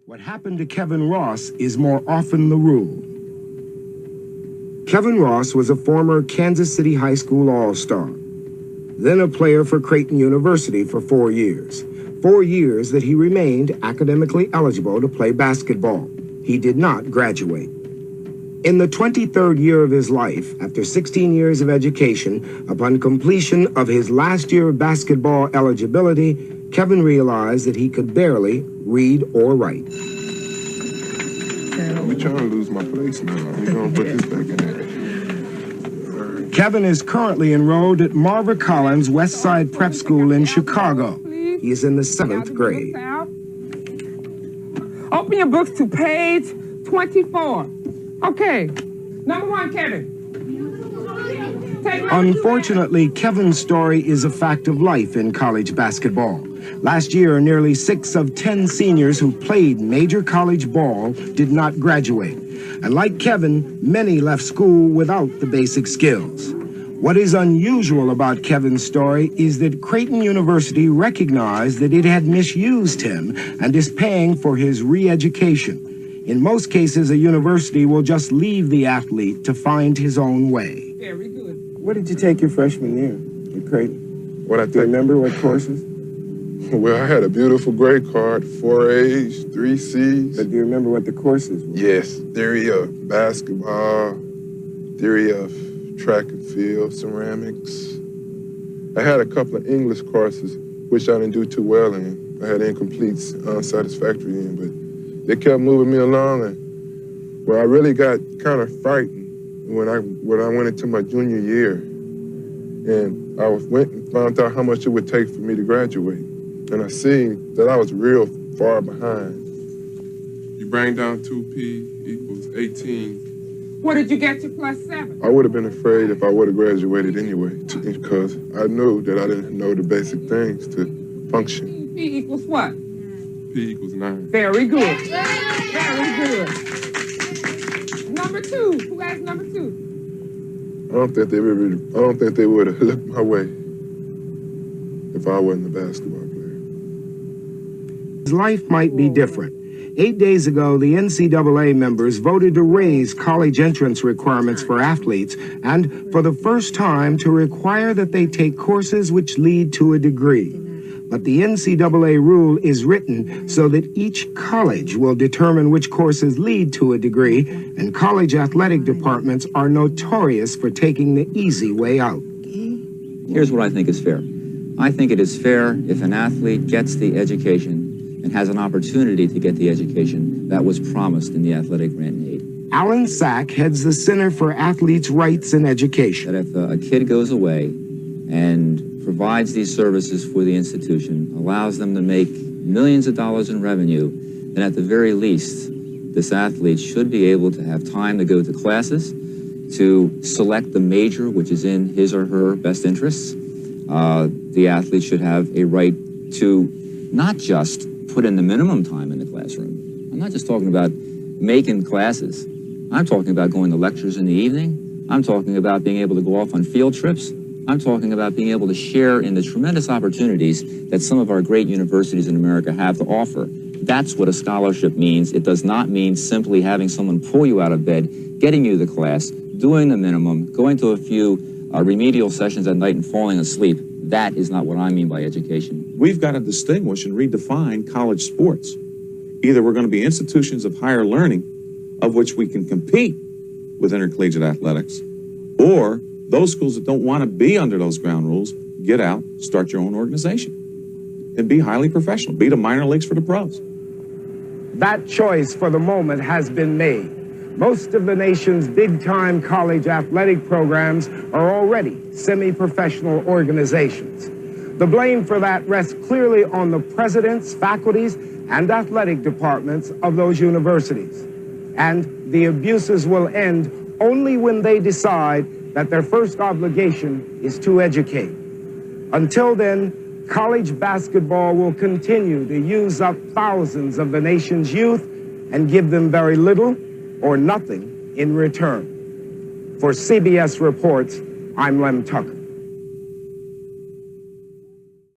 What happened to Kevin Ross is more often the rule. Kevin Ross was a former Kansas City High School All-Star, then a player for Creighton University for 4 years. 4 years that he remained academically eligible to play basketball. He did not graduate. In the 23rd year of his life, after 16 years of education, upon completion of his last year of basketball eligibility, Kevin realized that he could barely read or write. We're trying to lose my place now. We're going to put this back in there. Kevin is currently enrolled at Marva Collins West Side Prep School in Chicago. He is in the 7th grade. Open your books to page 24. Okay, number 1, Kevin. Unfortunately, Kevin's story is a fact of life in college basketball. Last year, nearly 6 of 10 seniors who played major college ball did not graduate. And like Kevin, many left school without the basic skills. What is unusual about Kevin's story is that Creighton University recognized that it had misused him and is paying for his re-education. In most cases, a university will just leave the athlete to find his own way. Very good. What did you take your freshman year at Creighton? What I Do you think? remember what courses? Well, I had a beautiful grade card, 4 A's, 3 C's. But do you remember what the courses were? Yes, theory of basketball, theory of track and field, ceramics. I had a couple of English courses, which I didn't do too well in. I had incomplete, unsatisfactory in, but they kept moving me along, and I really got kind of frightened when I went into my junior year, and I went and found out how much it would take for me to graduate, and I seen that I was real far behind. You bring down 2P equals 18. What did you get to +7? I would have been afraid if I would have graduated anyway, because I knew that I didn't know the basic things to function. P equals what? P equals 9. Very good. Very good. Number 2. Who has number 2? I don't think they would have looked my way if I wasn't a basketball player. His life might be different. 8 days ago, the NCAA members voted to raise college entrance requirements for athletes and, for the first time, to require that they take courses which lead to a degree. But the NCAA rule is written so that each college will determine which courses lead to a degree, and college athletic departments are notorious for taking the easy way out. Here's what I think is fair. I think it is fair if an athlete gets the education and has an opportunity to get the education that was promised in the athletic grant and aid. Alan Sack heads the Center for Athletes' Rights in Education. That if a kid goes away and provides these services for the institution, allows them to make millions of dollars in revenue, then at the very least, this athlete should be able to have time to go to classes, to select the major which is in his or her best interests. The athlete should have a right to not just put in the minimum time in the classroom. I'm not just talking about making classes. I'm talking about going to lectures in the evening. I'm talking about being able to go off on field trips. I'm talking about being able to share in the tremendous opportunities that some of our great universities in America have to offer. That's what a scholarship means. It does not mean simply having someone pull you out of bed, getting you to class, doing the minimum, going to a few remedial sessions at night and falling asleep. That is not what I mean by education. We've got to distinguish and redefine college sports. Either we're going to be institutions of higher learning, of which we can compete with intercollegiate athletics, or those schools that don't want to be under those ground rules, get out, start your own organization, and be highly professional. Be the minor leagues for the pros. That choice for the moment has been made. Most of the nation's big-time college athletic programs are already semi-professional organizations. The blame for that rests clearly on the presidents, faculties, and athletic departments of those universities. And the abuses will end only when they decide that their first obligation is to educate. Until then, college basketball will continue to use up thousands of the nation's youth and give them very little or nothing in return. For CBS Reports, I'm Lem Tucker.